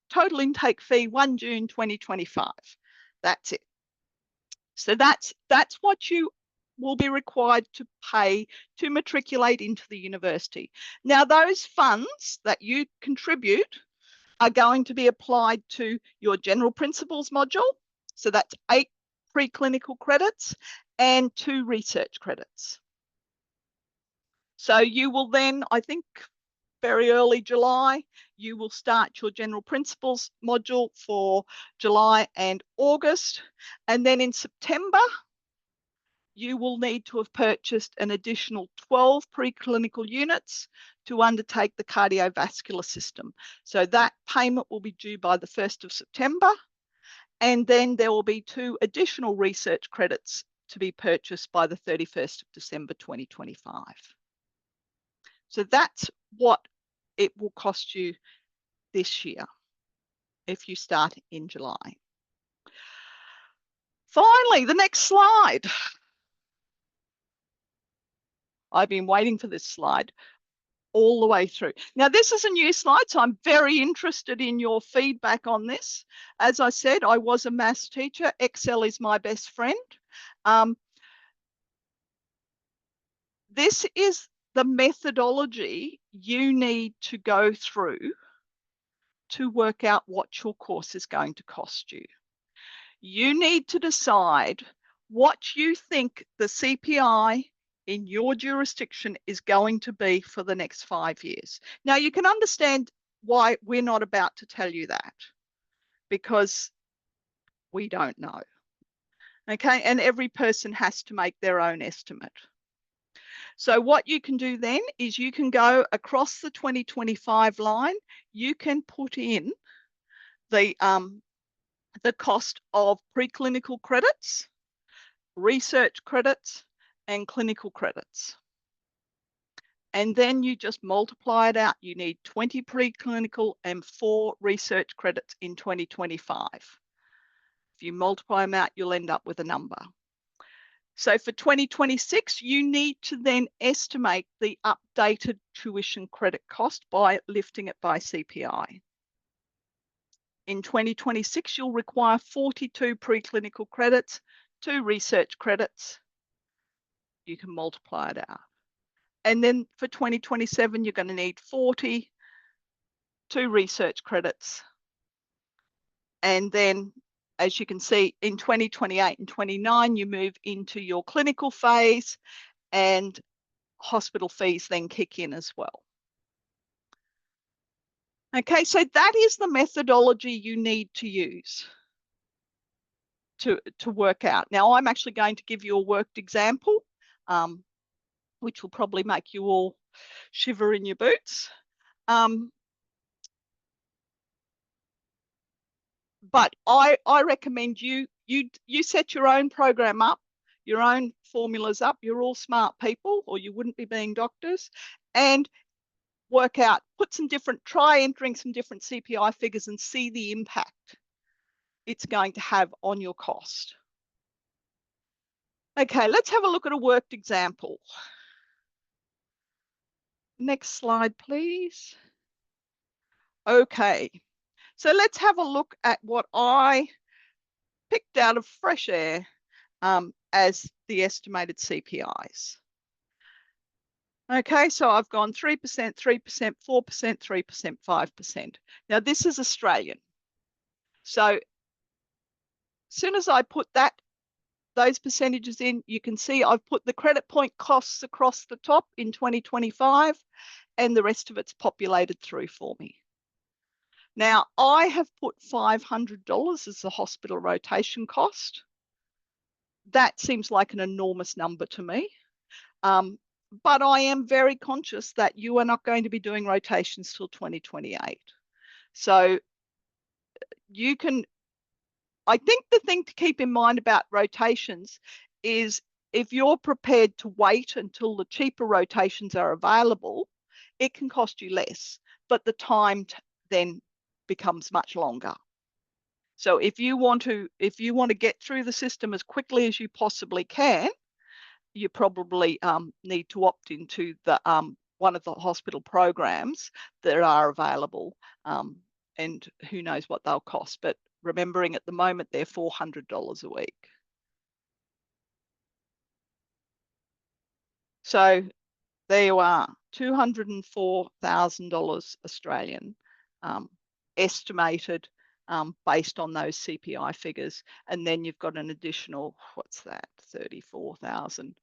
Speaker 2: total intake fee 1 June 2025. That's it. So that's what you will be required to pay to matriculate into the university. Now, those funds that you contribute are going to be applied to your general principles module. So that's 8 preclinical credits and 2 research credits. So you will then, I think, very early July, you will start your general principles module for July and August. And then in September, you will need to have purchased an additional 12 preclinical units to undertake the cardiovascular system. So that payment will be due by the 1st of September. And then there will be 2 additional research credits to be purchased by the 31st of December 2025. So that's what it will cost you this year if you start in July. Finally, the next slide. I've been waiting for this slide all the way through. Now, this is a new slide, so I'm very interested in your feedback on this. As I said, I was a maths teacher. Excel is my best friend. This is the methodology you need to go through to work out what your course is going to cost you. You need to decide what you think the CPI in your jurisdiction is going to be for the next 5 years. Now, you can understand why we're not about to tell you that, because we don't know. Okay, and every person has to make their own estimate. So what you can do then is you can go across the 2025 line, you can put in the cost of preclinical credits, research credits, and clinical credits. And then you just multiply it out. You need 20 preclinical and 4 research credits in 2025. If you multiply them out, you'll end up with a number. So for 2026, you need to then estimate the updated tuition credit cost by lifting it by CPI. In 2026, you'll require 42 preclinical credits, 2 research credits. You can multiply it out. And then for 2027, you're going to need 40, 2 research credits. And then, as you can see, in 2028 and 29, you move into your clinical phase and hospital fees then kick in as well. Okay, so that is the methodology you need to use to work out. Now, I'm actually going to give you a worked example, which will probably make you all shiver in your boots. But I recommend you set your own program up, your own formulas up. You're all smart people, or you wouldn't be being doctors, and work out, try entering some different CPI figures and see the impact it's going to have on your cost. Okay, let's have a look at a worked example. Next slide, please. Okay, so let's have a look at what I picked out of fresh air as the estimated CPIs. Okay, so I've gone 3%, 3%, 4%, 3%, 5%. Now this is Australian. So as soon as I put those percentages in, you can see I've put the credit point costs across the top in 2025, and the rest of it's populated through for me. Now, I have put $500 as the hospital rotation cost. That seems like an enormous number to me. But I am very conscious that you are not going to be doing rotations till 2028. So I think the thing to keep in mind about rotations is if you're prepared to wait until the cheaper rotations are available, it can cost you less, but the time then becomes much longer. So if you want to get through the system as quickly as you possibly can, you probably need to opt into the one of the hospital programs that are available, and who knows what they'll cost. But remembering at the moment, they're $400 a week. So there you are, $204,000 Australian, estimated based on those CPI figures. And then you've got an additional, what's that, 34,000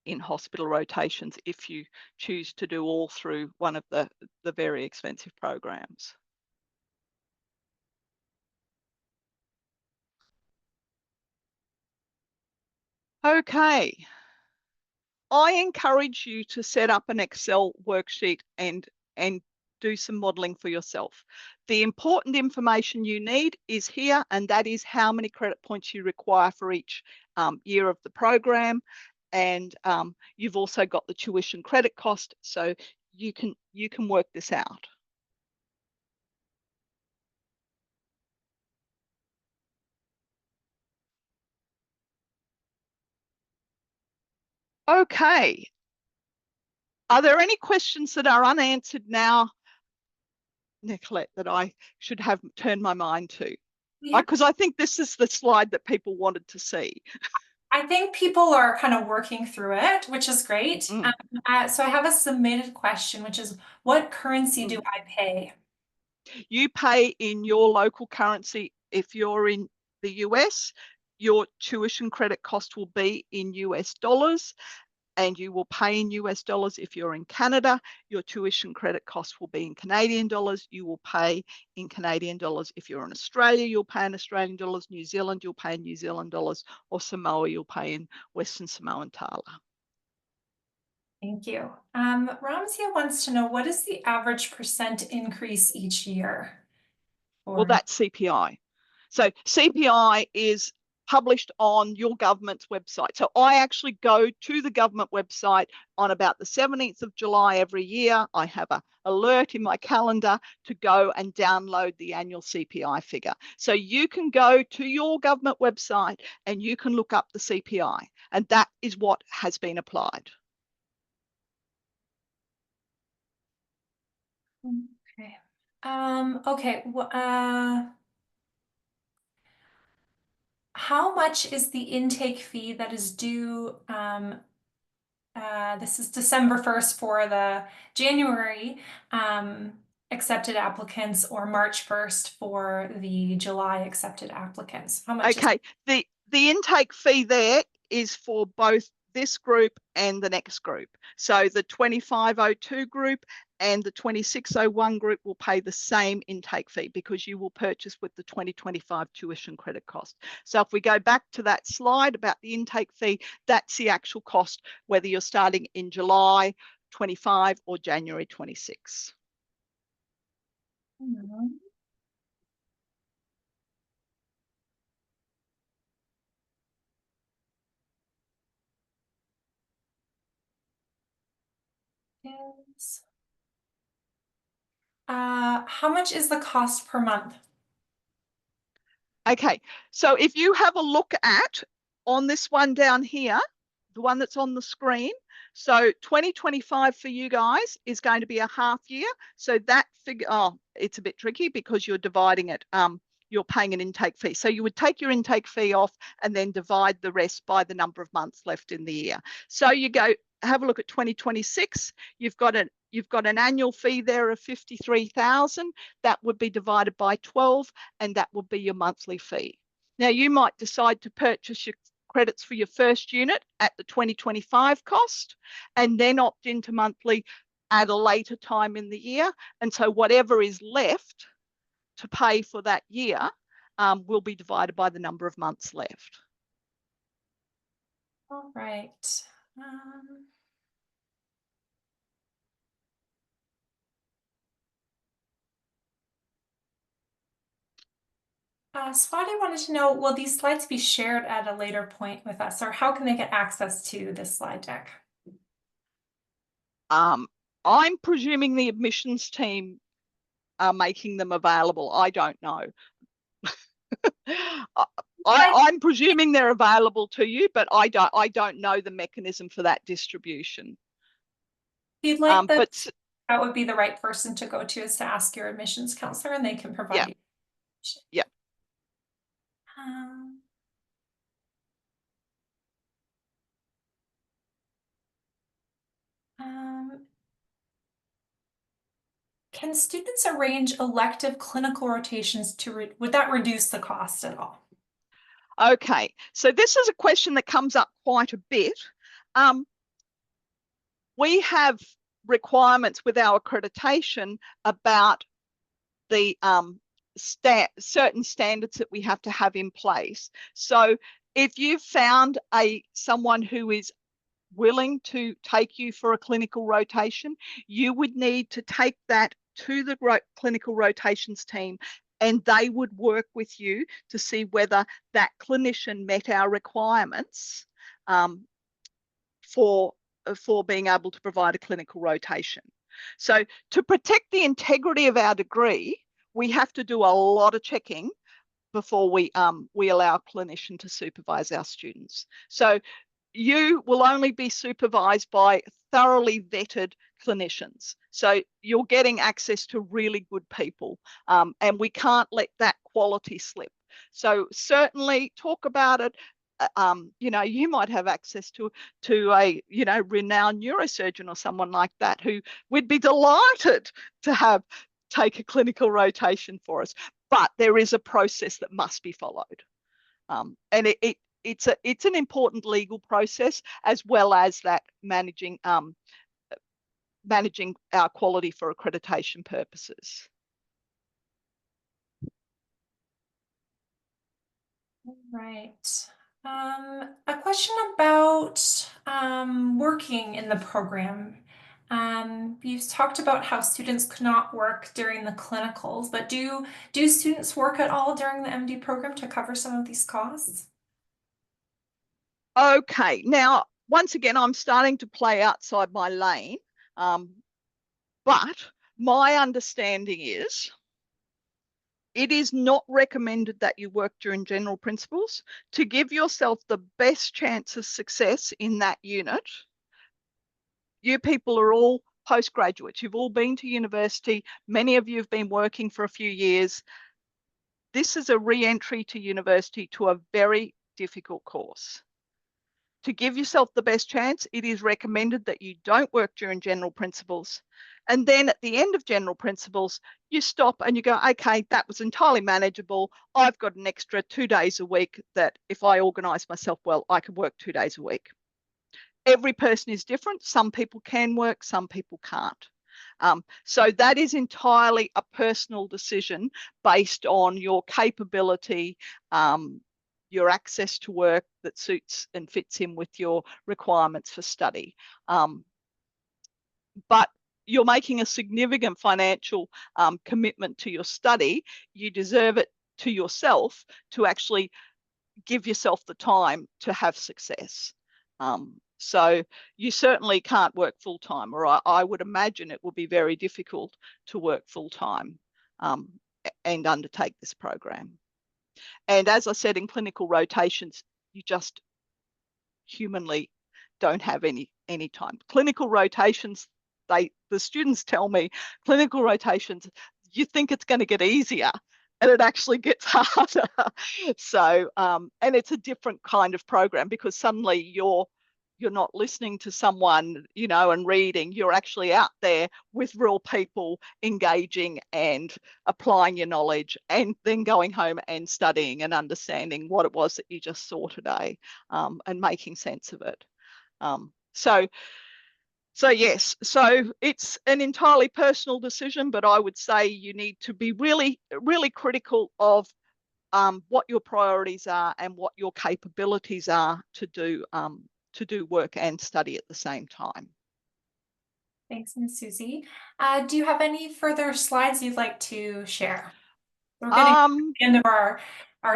Speaker 2: in hospital rotations if you choose to do all through one of the very expensive programs. Okay. I encourage you to set up an Excel worksheet and do some modeling for yourself. The important information you need is here, and that is how many credit points you require for each year of the program. And you've also got the tuition credit cost, so you can work this out. Okay. Are there any questions that are unanswered now, Nicolette, that I should have turned my mind to? Because I think this is the slide that people wanted to see.
Speaker 1: I think people are kind of working through it, which is great. So I have a submitted question, which is, what currency do I pay?
Speaker 2: You pay in your local currency. If you're in the US, your tuition credit cost will be in US dollars, and you will pay in US dollars. If you're in Canada, your tuition credit cost will be in Canadian dollars. You will pay in Canadian dollars. If you're in Australia, you'll pay in Australian dollars. New Zealand, you'll pay in New Zealand dollars. Or Samoa, you'll pay in Western Samoan Tala.
Speaker 1: Thank you. Ramsia wants to know, what is the average % increase each year?
Speaker 2: Well, that's CPI. So CPI is published on your government's website. So I actually go to the government website on about the 17th of July every year. I have an alert in my calendar to go and download the annual CPI figure. So you can go to your government website and you can look up the CPI, and that is what has been applied.
Speaker 1: Okay. Okay. How much is the intake fee that is due? This is December 1st for the January accepted applicants, or March 1st for the July accepted applicants. How much?
Speaker 2: Okay, the intake fee there is for both this group and the next group. So the 2502 group and the 2601 group will pay the same intake fee, because you will purchase with the 2025 tuition credit cost. So if we go back to that slide about the intake fee, that's the actual cost, whether you're starting in July 25 or January 26.
Speaker 1: How much is the cost per month?
Speaker 2: Okay, so if you have a look at on this one down here, the one that's on the screen, so 2025 for you guys is going to be a half year. So that figure, it's a bit tricky because you're dividing it. You're paying an intake fee. So you would take your intake fee off and then divide the rest by the number of months left in the year. So you go have a look at 2026. You've got an annual fee there of 53,000. That would be divided by 12, and that would be your monthly fee. Now you might decide to purchase your credits for your first unit at the 2025 cost, and then opt into monthly at a later time in the year. And so whatever is left to pay for that year will be divided by the number of months left.
Speaker 1: All right. Swati wanted to know, will these slides be shared at a later point with us, or how can they get access to this slide deck?
Speaker 2: I'm presuming the admissions team are making them available. I don't know. I'm presuming they're available to you, but I don't know the mechanism for that distribution.
Speaker 1: If you'd like
Speaker 2: But
Speaker 1: that would be the right person to go to, is to ask your admissions counselor, and they can
Speaker 2: yeah,
Speaker 1: provide you.
Speaker 2: yeah.
Speaker 1: Um, um, can students arrange elective clinical rotations would that reduce the cost at all?
Speaker 2: Okay, so this is a question that comes up quite a bit. We have requirements with our accreditation about the certain standards that we have to have in place. So if you've found someone who is willing to take you for a clinical rotation, you would need to take that to the clinical rotations team, and they would work with you to see whether that clinician met our requirements for being able to provide a clinical rotation. So to protect the integrity of our degree, we have to do a lot of checking before we allow a clinician to supervise our students. So you will only be supervised by thoroughly vetted clinicians. So you're getting access to really good people, and we can't let that quality slip. So certainly talk about it. You might have access to a renowned neurosurgeon or someone like that who would be delighted to have take a clinical rotation for us. But there is a process that must be followed, and it's an important legal process, as well as that managing our quality for accreditation purposes.
Speaker 1: Right. A question about working in the program. You've talked about how students could not work during the clinicals, but do students work at all during the MD program to cover some of these costs?
Speaker 2: Okay, now once again, I'm starting to play outside my lane, but my understanding is it is not recommended that you work during general principles to give yourself the best chance of success in that unit. You people are all postgraduates. You've all been to university. Many of you have been working for a few years. This is a re-entry to university to a very difficult course. To give yourself the best chance, it is recommended that you don't work during general principles. And then at the end of general principles, you stop and you go, okay, that was entirely manageable. I've got an extra 2 days a week that if I organise myself well, I can work 2 days a week. Every person is different. Some people can work, some people can't. So that is entirely a personal decision based on your capability, your access to work that suits and fits in with your requirements for study. But you're making a significant financial commitment to your study. You deserve it to yourself to actually give yourself the time to have success. So you certainly can't work full time, or I would imagine it would be very difficult to work full time and undertake this program. And as I said, in clinical rotations, you just humanly don't have any time. Clinical rotations, the students tell me, clinical rotations, you think it's going to get easier, and it actually gets harder. So, and it's a different kind of program because suddenly you're not listening to someone, and reading. You're actually out there with real people, engaging and applying your knowledge, and then going home and studying and understanding what it was that you just saw today, and making sense of it. So yes, so it's an entirely personal decision, but I would say you need to be really, really critical of what your priorities are and what your capabilities are to do work and study at the same time.
Speaker 1: Thanks, Ms. Susie. Do you have any further slides you'd like to share? We're getting to the end of our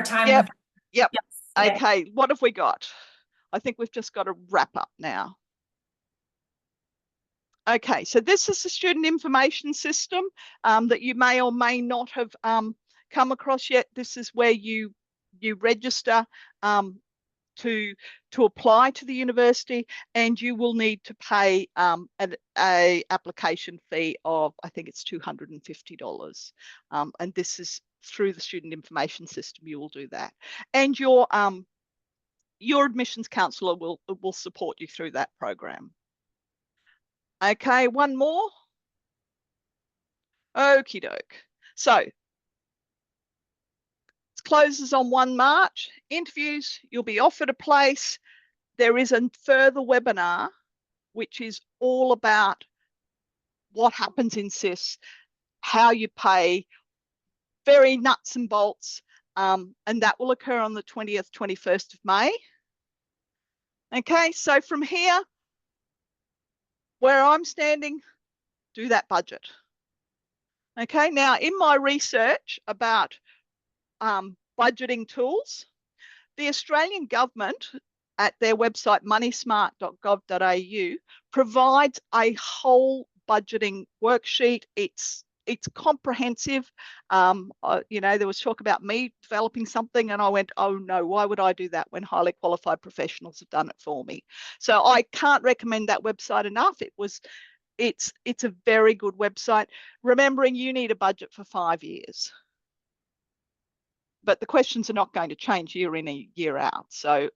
Speaker 1: time.
Speaker 2: Yep.
Speaker 1: Yes,
Speaker 2: Okay, what have we got? I think we've just got to wrap up now. Okay, so this is the student information system that you may or may not have come across yet. This is where you register to apply to the university, and you will need to pay a application fee of, I think it's $250. And this is through the student information system. You will do that, and your admissions counsellor will support you through that program. Okay, one more. Okie doke. So it closes on 1 March. Interviews, you'll be offered a place. There is a further webinar, which is all about what happens in SIS, how you pay, very nuts and bolts, and that will occur on the 20th, 21st of May. Okay, so from here, where I'm standing, do that budget. Okay, now in my research about budgeting tools, the Australian government at their website moneysmart.gov.au provides a whole budgeting worksheet. It's comprehensive. You know, there was talk about me developing something and I went, oh no, why would I do that when highly qualified professionals have done it for me? So I can't recommend that website enough. It's a very good website. Remembering you need a budget for 5 years. But the questions are not going to change year in and year out. So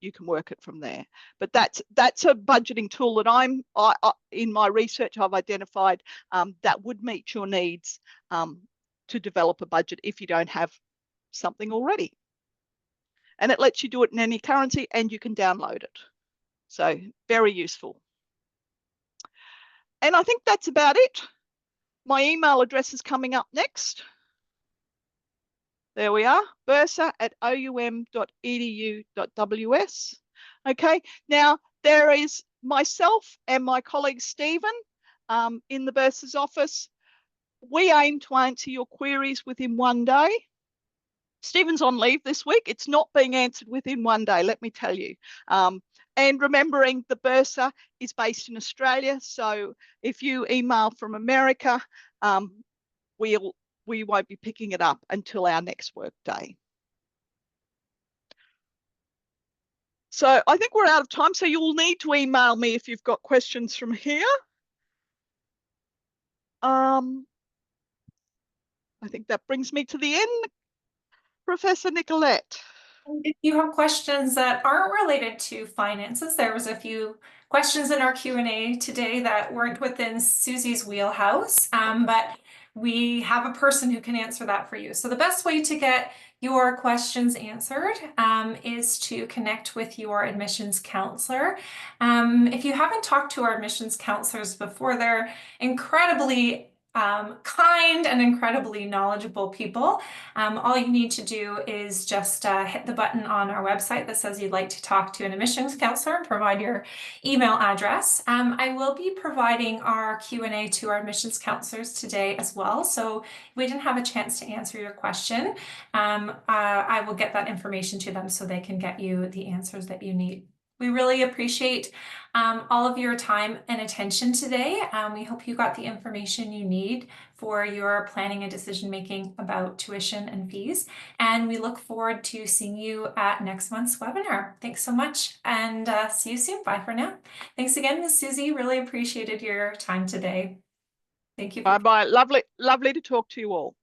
Speaker 2: you can work it from there. But that's a budgeting tool that in my research I've identified that would meet your needs to develop a budget if you don't have something already. And it lets you do it in any currency and you can download it. So very useful. And I think that's about it. My email address is coming up next. There we are, bursa@oum.edu.ws. Okay, now there is myself and my colleague Stephen in the Bursa's office. We aim to answer your queries within 1 day. Stephen's on leave this week. It's not being answered within 1 day, let me tell you. And remembering the Bursa is based in Australia. So if you email from America, we won't be picking it up until our next work day. So I think we're out of time. So you'll need to email me if you've got questions from here. I think that brings me to the end. Professor Nicolette.
Speaker 1: If you have questions that aren't related to finances, there was a few questions in our Q&A today that weren't within Susie's wheelhouse, but we have a person who can answer that for you. So the best way to get your questions answered is to connect with your admissions counselor. If you haven't talked to our admissions counselors before, they're incredibly kind and incredibly knowledgeable people. All you need to do is just hit the button on our website that says you'd like to talk to an admissions counselor and provide your email address. I will be providing our Q&A to our admissions counselors today as well. So if we didn't have a chance to answer your question, I will get that information to them so they can get you the answers that you need. We really appreciate all of your time and attention today. We hope you got the information you need for your planning and decision making about tuition and fees. And we look forward to seeing you at next month's webinar. Thanks so much and see you soon. Bye for now. Thanks again, Ms. Susie. Really appreciated your time today. Thank you.
Speaker 2: Bye-bye. Lovely to talk to you all.